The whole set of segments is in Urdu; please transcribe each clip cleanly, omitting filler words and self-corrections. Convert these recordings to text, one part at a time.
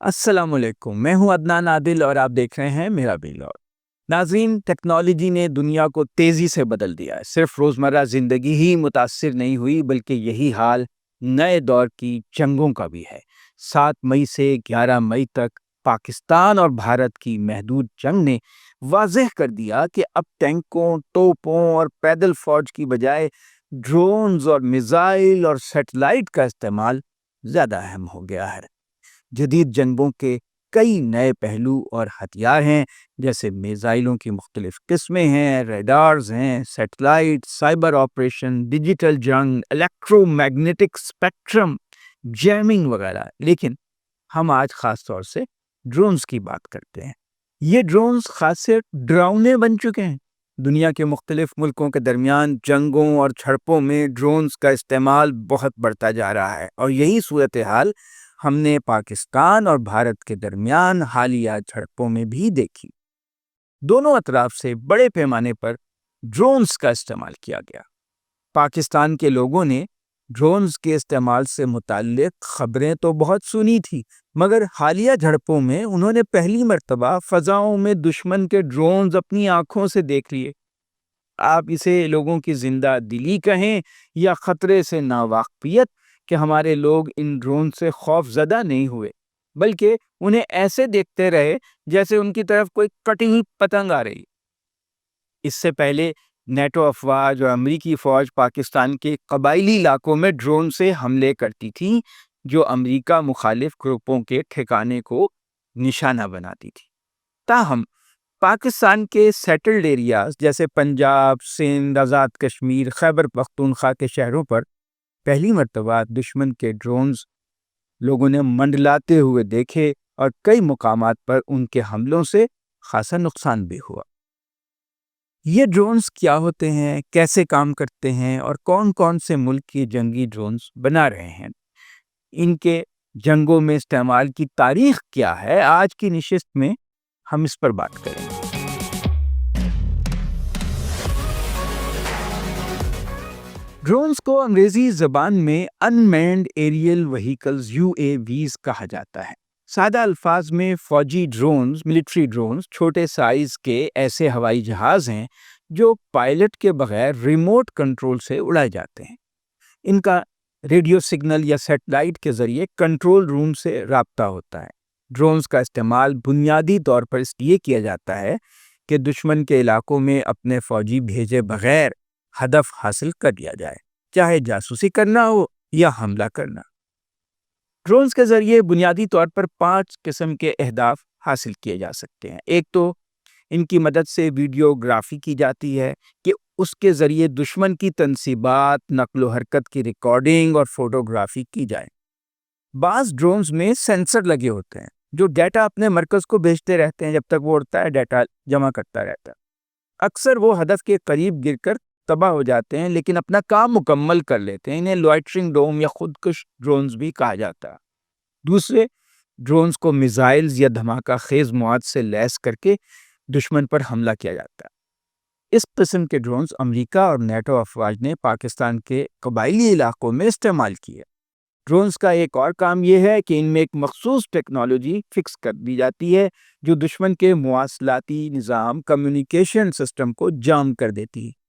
السلام علیکم، میں ہوں عدنان عادل اور آپ دیکھ رہے ہیں میرا ویلاگ۔ ناظرین، ٹیکنالوجی نے دنیا کو تیزی سے بدل دیا ہے۔ صرف روزمرہ زندگی ہی متاثر نہیں ہوئی بلکہ یہی حال نئے دور کی جنگوں کا بھی ہے۔ 7 مئی سے 11 مئی تک پاکستان اور بھارت کی محدود جنگ نے واضح کر دیا کہ اب ٹینکوں، توپوں اور پیدل فوج کی بجائے ڈرونز اور میزائل اور سیٹلائٹ کا استعمال زیادہ اہم ہو گیا ہے۔ جدید جنگوں کے کئی نئے پہلو اور ہتھیار ہیں، جیسے میزائلوں کی مختلف قسمیں ہیں، ریڈارز ہیں، سیٹلائٹ، سائبر آپریشن، ڈیجیٹل جنگ، الیکٹرو میگنیٹک اسپیکٹرم، جیمنگ وغیرہ۔ لیکن ہم آج خاص طور سے ڈرونز کی بات کرتے ہیں۔ یہ ڈرونز خاصے ڈراؤنے بن چکے ہیں۔ دنیا کے مختلف ملکوں کے درمیان جنگوں اور جھڑپوں میں ڈرونز کا استعمال بہت بڑھتا جا رہا ہے، اور یہی صورتحال ہم نے پاکستان اور بھارت کے درمیان حالیہ جھڑپوں میں بھی دیکھی۔ دونوں اطراف سے بڑے پیمانے پر ڈرونز کا استعمال کیا گیا۔ پاکستان کے لوگوں نے ڈرونز کے استعمال سے متعلق خبریں تو بہت سنی تھی، مگر حالیہ جھڑپوں میں انہوں نے پہلی مرتبہ فضاؤں میں دشمن کے ڈرونز اپنی آنکھوں سے دیکھ لیے۔ آپ اسے لوگوں کی زندہ دلی کہیں یا خطرے سے ناواقفیت، کہ ہمارے لوگ ان ڈرون سے خوف زدہ نہیں ہوئے، بلکہ انہیں ایسے دیکھتے رہے جیسے ان کی طرف کوئی کٹی ہوئی پتنگ آ رہی۔ اس سے پہلے نیٹو افواج اور امریکی فوج پاکستان کے قبائلی علاقوں میں ڈرون سے حملے کرتی تھی، جو امریکہ مخالف گروپوں کے ٹھکانے کو نشانہ بناتی تھی۔ تاہم پاکستان کے سیٹلڈ ایریاز جیسے پنجاب، سندھ، آزاد کشمیر، خیبر پختونخوا کے شہروں پر پہلی مرتبہ دشمن کے ڈرونز لوگوں نے منڈلاتے ہوئے دیکھے، اور کئی مقامات پر ان کے حملوں سے خاصا نقصان بھی ہوا۔ یہ ڈرونز کیا ہوتے ہیں، کیسے کام کرتے ہیں، اور کون کون سے ملک یہ جنگی ڈرونز بنا رہے ہیں، ان کے جنگوں میں استعمال کی تاریخ کیا ہے، آج کی نشست میں ہم اس پر بات کریں گے۔ ڈرونز کو انگریزی زبان میں ان مینڈ ایریل وہیکلز UAVs کہا جاتا ہے۔ سادہ الفاظ میں فوجی ڈرونز، ملٹری ڈرونز چھوٹے سائز کے ایسے ہوائی جہاز ہیں جو پائلٹ کے بغیر ریموٹ کنٹرول سے اڑائے جاتے ہیں۔ ان کا ریڈیو سگنل یا سیٹلائٹ کے ذریعے کنٹرول روم سے رابطہ ہوتا ہے۔ ڈرونز کا استعمال بنیادی طور پر اس لیے کیا جاتا ہے کہ دشمن کے علاقوں میں اپنے فوجی بھیجے بغیر ہدف حاصل کر لیا جائے، چاہے جاسوسی کرنا ہو یا حملہ کرنا۔ ڈرونز کے ذریعے بنیادی طور پر 5 قسم کے اہداف حاصل کیے جا سکتے ہیں۔ ایک تو ان کی مدد سے ویڈیوگرافی کی جاتی ہے کہ اس کے ذریعے دشمن کی تنصیبات، نقل و حرکت کی ریکارڈنگ اور فوٹوگرافی کی جائے۔ بعض ڈرونز میں سینسر لگے ہوتے ہیں جو ڈیٹا اپنے مرکز کو بھیجتے رہتے ہیں، جب تک وہ اڑتا ہے ڈیٹا جمع کرتا رہتا ہے۔ اکثر وہ ہدف کے قریب گر کر تباہ ہو جاتے ہیں، لیکن اپنا کام مکمل کر لیتے ہیں۔ انہیں لوائٹرنگ ڈوم یا خودکش ڈرونز بھی کہا جاتا ہے۔ دوسرے ڈرونز کو میزائلز یا دھماکہ خیز مواد سے لیس کر کے دشمن پر حملہ کیا جاتا ہے۔ اس قسم کے ڈرونز امریکہ اور نیٹو افواج نے پاکستان کے قبائلی علاقوں میں استعمال کیے۔ ڈرونز کا ایک اور کام یہ ہے کہ ان میں ایک مخصوص ٹیکنالوجی فکس کر دی جاتی ہے جو دشمن کے مواصلاتی نظام، کمیونیکیشن سسٹم کو جام کر دیتی ہے۔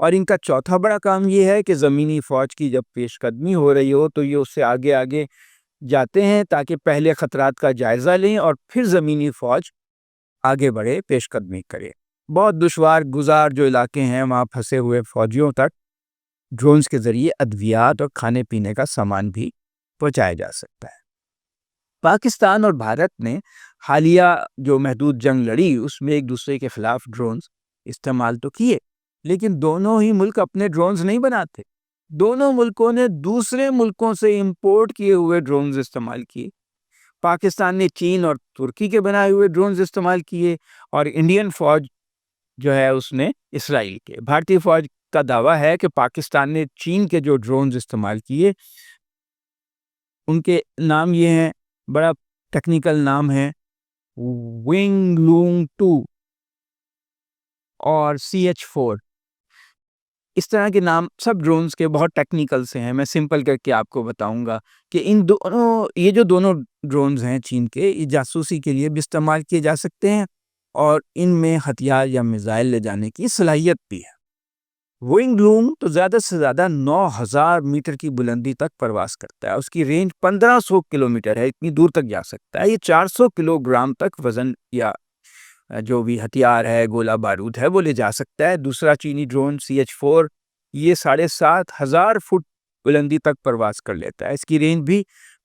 اور ان کا چوتھا بڑا کام یہ ہے کہ زمینی فوج کی جب پیش قدمی ہو رہی ہو تو یہ اس سے آگے آگے جاتے ہیں تاکہ پہلے خطرات کا جائزہ لیں اور پھر زمینی فوج آگے بڑھے، پیش قدمی کرے۔ بہت دشوار گزار جو علاقے ہیں وہاں پھنسے ہوئے فوجیوں تک ڈرونز کے ذریعے ادویات اور کھانے پینے کا سامان بھی پہنچایا جا سکتا ہے۔ پاکستان اور بھارت نے حالیہ جو محدود جنگ لڑی اس میں ایک دوسرے کے خلاف ڈرونز استعمال تو کیے، لیکن دونوں ہی ملک اپنے ڈرونز نہیں بناتے۔ دونوں ملکوں نے دوسرے ملکوں سے امپورٹ کیے ہوئے ڈرونز استعمال کیے۔ پاکستان نے چین اور ترکی کے بنائے ہوئے ڈرونز استعمال کیے، اور انڈین فوج جو ہے اس نے اسرائیل کے۔ بھارتی فوج کا دعویٰ ہے کہ پاکستان نے چین کے جو ڈرونز استعمال کیے ان کے نام یہ ہیں، بڑا ٹیکنیکل نام ہے ونگ لونگ 2 اور CH4۔ اس طرح کے نام سب ڈرونز کے بہت ٹیکنیکل سے ہیں. میں سمپل کر کے آپ کو بتاؤں گا کہ یہ جو دونوں ڈرونز ہیں چین کے، یہ جاسوسی کے لیے بھی استعمال کیے جا سکتے ہیں اور ان میں ہتھیار یا میزائل لے جانے کی صلاحیت بھی ہے. وینگ لوم تو زیادہ سے زیادہ 9,000 میٹر کی بلندی تک پرواز کرتا ہے. اس کی رینج 1500 کلومیٹر ہے، اتنی دور تک جا سکتا ہے. یہ 400 کلو گرام تک وزن یا جو بھی ہتھیار ہے، گولہ بارود ہے، وہ لے جا سکتا ہے. دوسرا چینی ڈرون CH-4 یہ 7,500 فٹ بلندی تک پرواز کر لیتا ہے. اس کی رینج بھی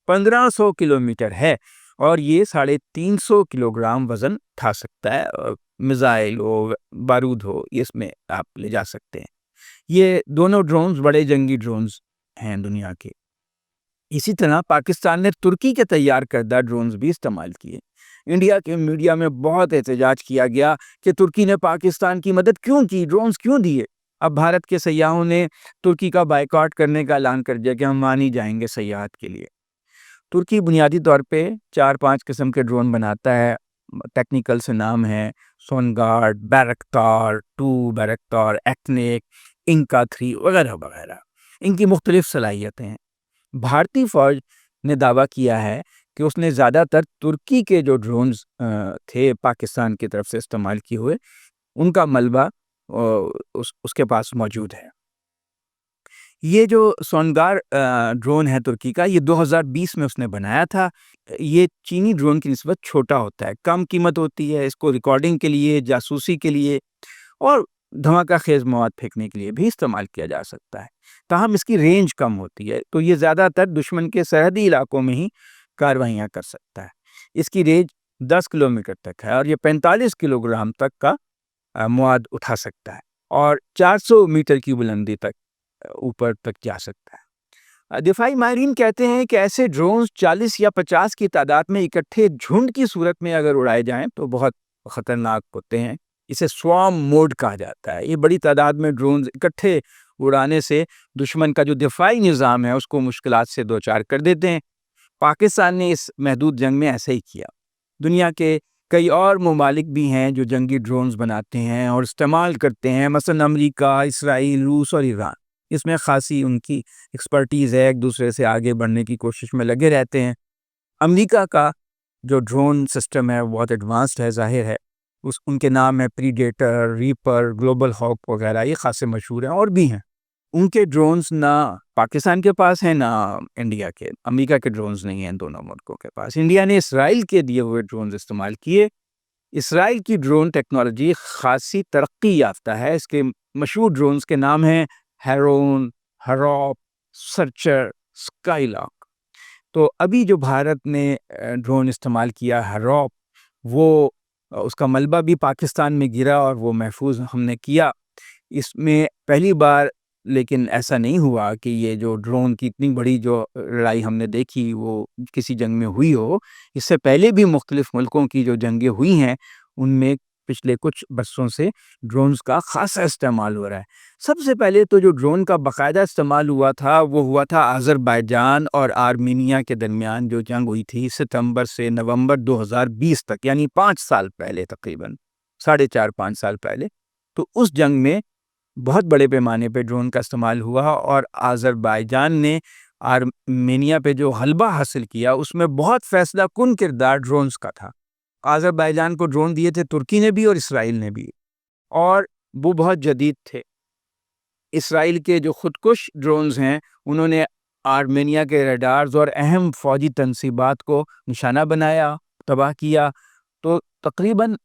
1500 کلومیٹر ہے اور یہ 350 کلو گرام وزن اٹھا سکتا ہے. میزائل ہو، بارود ہو، اس میں آپ لے جا سکتے ہیں. یہ دونوں ڈرونز بڑے جنگی ڈرونز ہیں دنیا کے. اسی طرح پاکستان نے ترکی کے تیار کردہ ڈرونز بھی استعمال کیے. انڈیا کے میڈیا میں بہت احتجاج کیا گیا کہ ترکی نے پاکستان کی مدد کیوں کی، ڈرونز کیوں دیے. اب بھارت کے سیاحوں نے ترکی کا بائیکاٹ کرنے کا اعلان کر دیا کہ ہم مان ہی جائیں گے سیاحت کے لیے. ترکی بنیادی طور پہ 4-5 قسم کے ڈرون بناتا ہے. ٹیکنیکل سے نام ہے سونگارڈ، بیرکتار 2، بیرکتار ایکنیک، انکا 3 وغیرہ وغیرہ. ان کی مختلف صلاحیتیں ہیں. بھارتی فوج نے دعویٰ کیا ہے کہ اس نے زیادہ تر ترکی کے جو ڈرونز تھے پاکستان کی طرف سے استعمال کیے ہوئے، ان کا ملبہ اس کے پاس موجود ہے. یہ جو سونگار ڈرون ہے ترکی کا، یہ 2020 میں اس نے بنایا تھا. یہ چینی ڈرون کی نسبت چھوٹا ہوتا ہے، کم قیمت ہوتی ہے. اس کو ریکارڈنگ کے لیے، جاسوسی کے لیے اور دھماکہ خیز مواد پھینکنے کے لیے بھی استعمال کیا جا سکتا ہے. تاہم اس کی رینج کم ہوتی ہے، تو یہ زیادہ تر دشمن کے سرحدی علاقوں میں ہی کاروائیاں کر سکتا ہے. اس کی رینج 10 کلومیٹر تک ہے اور یہ 45 کلو گرام تک کا مواد اٹھا سکتا ہے اور 400 میٹر کی بلندی تک اوپر تک جا سکتا ہے. دفاعی ماہرین کہتے ہیں کہ ایسے ڈرونز 40 یا 50 کی تعداد میں اکٹھے جھنڈ کی صورت میں اگر اڑائے جائیں تو بہت خطرناک ہوتے ہیں. اسے سوارم موڈ کہا جاتا ہے. یہ بڑی تعداد میں ڈرونز اکٹھے اڑانے سے دشمن کا جو دفاعی نظام ہے اس کو مشکلات سے دوچار کر دیتے ہیں. پاکستان نے اس محدود جنگ میں ایسا ہی کیا. دنیا کے کئی اور ممالک بھی ہیں جو جنگی ڈرونز بناتے ہیں اور استعمال کرتے ہیں، مثلا امریکہ، اسرائیل، روس اور ایران. اس میں خاصی ان کی ایکسپرٹیز ہے، ایک دوسرے سے آگے بڑھنے کی کوشش میں لگے رہتے ہیں. امریکہ کا جو ڈرون سسٹم ہے بہت ایڈوانسڈ ہے، ظاہر ہے. ان کے نام ہے پریڈیٹر، ریپر، گلوبل ہاک وغیرہ، یہ خاصے مشہور ہیں. اور بھی ہیں. ان کے ڈرونز نہ پاکستان کے پاس ہیں نہ انڈیا کے. امریکہ کے ڈرونز نہیں ہیں دونوں ملکوں کے پاس. انڈیا نے اسرائیل کے دیے ہوئے ڈرونز استعمال کیے. اسرائیل کی ڈرون ٹیکنالوجی خاصی ترقی یافتہ ہے. اس کے مشہور ڈرونز کے نام ہیں ہیرون، ہراپ، سرچر، اسکائی لاک. تو ابھی جو بھارت نے ڈرون استعمال کیا ہراپ، وہ اس کا ملبہ بھی پاکستان میں گرا اور وہ محفوظ ہم نے کیا. اس میں پہلی بار لیکن ایسا نہیں ہوا کہ یہ جو ڈرون کی اتنی بڑی جو لڑائی ہم نے دیکھی وہ کسی جنگ میں ہوئی ہو. اس سے پہلے بھی مختلف ملکوں کی جو جنگیں ہوئی ہیں ان میں پچھلے کچھ برسوں سے ڈرونز کا خاصا استعمال ہو رہا ہے. سب سے پہلے تو جو ڈرون کا باقاعدہ استعمال ہوا تھا وہ ہوا تھا آذربائیجان اور آرمینیا کے درمیان جو جنگ ہوئی تھی ستمبر سے نومبر 2020 تک، یعنی 5 سال پہلے، تقریباً 4.5-5 سال پہلے. تو اس جنگ میں بہت بڑے پیمانے پہ ڈرون کا استعمال ہوا اور آذربائیجان نے آرمینیا پہ جو غلبہ حاصل کیا اس میں بہت فیصلہ کن کردار ڈرونز کا تھا. آذربائیجان کو ڈرون دیے تھے ترکی نے بھی اور اسرائیل نے بھی، اور وہ بہت جدید تھے. اسرائیل کے جو خودکش ڈرونز ہیں انہوں نے آرمینیا کے ریڈارز اور اہم فوجی تنصیبات کو نشانہ بنایا، تباہ کیا. تو تقریباً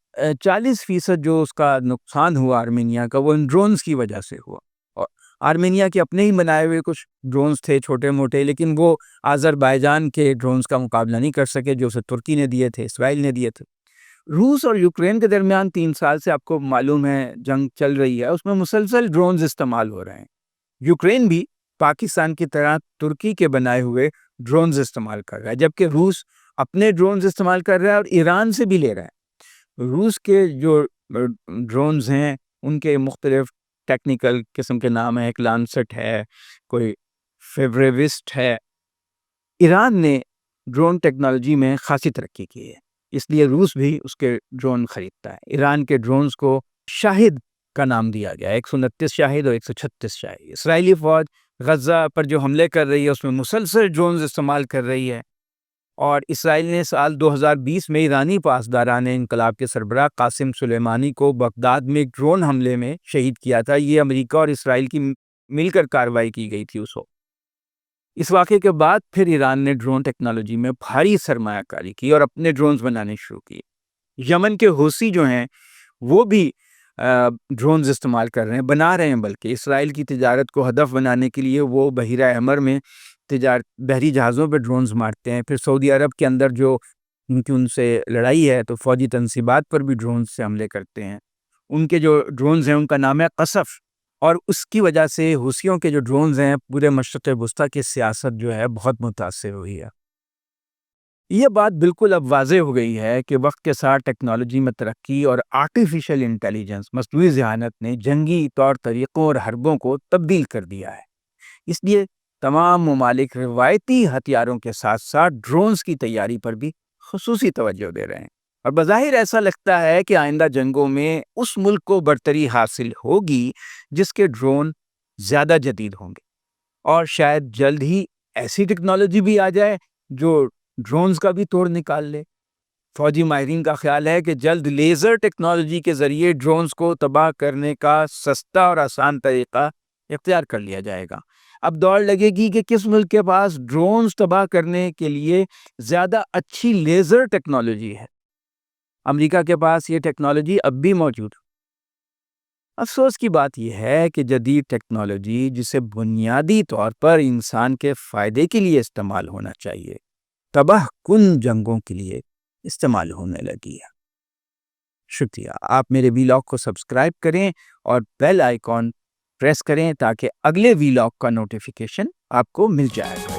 40% جو اس کا نقصان ہوا آرمینیا کا وہ ان ڈرونز کی وجہ سے ہوا. اور آرمینیا کے اپنے ہی بنائے ہوئے کچھ ڈرونز تھے چھوٹے موٹے، لیکن وہ آذربائیجان کے ڈرونز کا مقابلہ نہیں کر سکے جو اسے ترکی نے دیے تھے، اسرائیل نے دیے تھے. روس اور یوکرین کے درمیان 3 سال سے آپ کو معلوم ہے جنگ چل رہی ہے، اس میں مسلسل ڈرونز استعمال ہو رہے ہیں. یوکرین بھی پاکستان کی طرح ترکی کے بنائے ہوئے ڈرونز استعمال کر رہا ہے، جبکہ روس اپنے ڈرونز استعمال کر رہا ہے اور ایران سے بھی لے رہا ہے. روس کے جو ڈرونز ہیں ان کے مختلف ٹیکنیکل قسم کے نام ہیں، ایک لانسٹ ہے، کوئی فیوریوسٹ ہے. ایران نے ڈرون ٹیکنالوجی میں خاصی ترقی کی ہے، اس لیے روس بھی اس کے ڈرون خریدتا ہے. ایران کے ڈرونز کو شاہد کا نام دیا گیا، 129 شاہد اور 136 شاہد۔ اسرائیلی فوج غزہ پر جو حملے کر رہی ہے اس میں مسلسل ڈرونز استعمال کر رہی ہے، اور اسرائیل نے سال 2020 میں ایرانی پاسداران انقلاب کے سربراہ قاسم سلیمانی کو بغداد میں ایک ڈرون حملے میں شہید کیا تھا۔ یہ امریکہ اور اسرائیل کی مل کر کارروائی کی گئی تھی اس وقت۔ اس واقعے کے بعد پھر ایران نے ڈرون ٹیکنالوجی میں بھاری سرمایہ کاری کی اور اپنے ڈرونز بنانے شروع کیے۔ یمن کے حوثی جو ہیں وہ بھی ڈرونز استعمال کر رہے ہیں، بنا رہے ہیں، بلکہ اسرائیل کی تجارت کو ہدف بنانے کے لیے وہ بحیرہ احمر میں بحری جہازوں پہ ڈرونز مارتے ہیں۔ پھر سعودی عرب کے اندر جو ان سے لڑائی ہے تو فوجی تنصیبات پر بھی ڈرونز سے حملے کرتے ہیں۔ ان کے جو ڈرونز ہیں ان کا نام ہے قصف، اور اس کی وجہ سے حوثیوں کے جو ڈرونز ہیں پورے مشرق وسطیٰ کی سیاست جو ہے بہت متاثر ہوئی ہے۔ یہ بات بالکل اب واضح ہو گئی ہے کہ وقت کے ساتھ ٹیکنالوجی میں ترقی اور آرٹیفیشل انٹیلیجنس، مصنوعی ذہانت نے جنگی طور طریقوں اور حربوں کو تبدیل کر دیا ہے۔ اس لیے تمام ممالک روایتی ہتھیاروں کے ساتھ ساتھ ڈرونز کی تیاری پر بھی خصوصی توجہ دے رہے ہیں، اور بظاہر ایسا لگتا ہے کہ آئندہ جنگوں میں اس ملک کو برتری حاصل ہوگی جس کے ڈرون زیادہ جدید ہوں گے، اور شاید جلد ہی ایسی ٹیکنالوجی بھی آ جائے جو ڈرونز کا بھی توڑ نکال لے۔ فوجی ماہرین کا خیال ہے کہ جلد لیزر ٹیکنالوجی کے ذریعے ڈرونز کو تباہ کرنے کا سستا اور آسان طریقہ اختیار کر لیا جائے گا۔ اب دوڑ لگے گی کہ کس ملک کے پاس ڈرونز تباہ کرنے کے لیے زیادہ اچھی لیزر ٹیکنالوجی ہے۔ امریکہ کے پاس یہ ٹیکنالوجی اب بھی موجود ہے۔ افسوس کی بات یہ ہے کہ جدید ٹیکنالوجی جسے بنیادی طور پر انسان کے فائدے کے لیے استعمال ہونا چاہیے، تباہ کن جنگوں کے لیے استعمال ہونے لگی ہے۔ شکریہ۔ آپ میرے ویلاگ کو سبسکرائب کریں اور بیل آئیکن پریس کریں تاکہ اگلے ویلاگ کا نوٹیفیکیشن آپ کو مل جائے گا۔